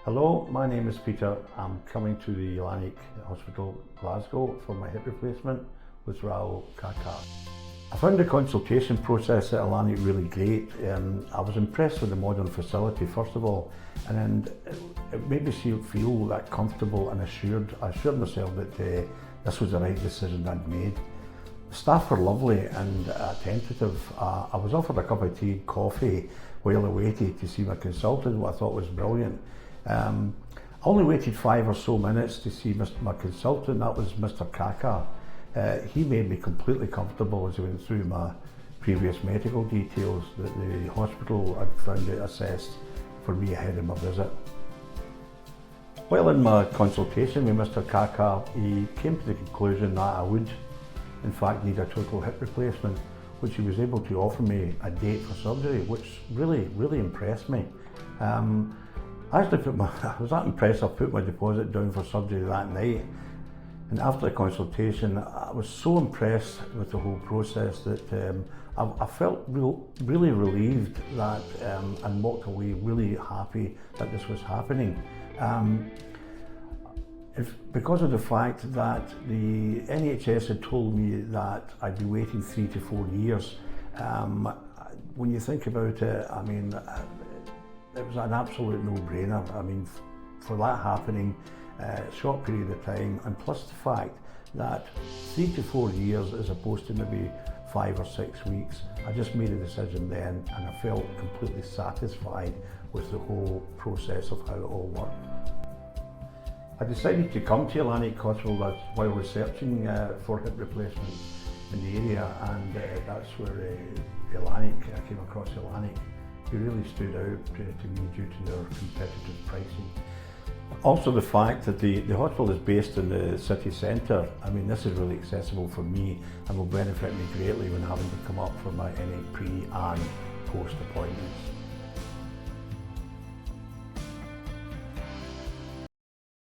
Hello, my name is Peter. I'm coming to the Elanic Hospital Glasgow for my hip replacement with Raul Kaka. I found the consultation process at Elanic really great. I was impressed with the modern facility first of all, and then it made me feel that comfortable and assured. I assured myself that this was the right decision I'd made. The staff were lovely and attentive. I was offered a cup of tea and coffee while I waited to see my consultant, what I thought was brilliant. I only waited 5 or so minutes to see my consultant. That was Mr. Kaka. He made me completely comfortable as I went through my previous medical details that the hospital had found it assessed for me ahead of my visit. While in my consultation with Mr. Kaka, he came to the conclusion that I would in fact need a total hip replacement, which he was able to offer me a date for surgery, which really impressed me. I was that impressed I put my deposit down for surgery that night, and after the consultation I was so impressed with the whole process that I felt really relieved that and walked away really happy that this was happening. Because of the fact that the NHS had told me that I'd be waiting 3 to 4 years, when you think about it, I mean, it was an absolute no-brainer. I mean, for that happening, short period of time, and plus the fact that 3 to 4 years as opposed to maybe 5 or 6 weeks, I just made a decision then, and I felt completely satisfied with the whole process of how it all worked. I decided to come to Elanic Hospital while researching for hip replacement in the area, and that's where I came across Elanic. It really stood out to me due to their competitive pricing. Also the fact that the hospital is based in the city centre. I mean, this is really accessible for me and will benefit me greatly when having to come up for any pre and post appointments.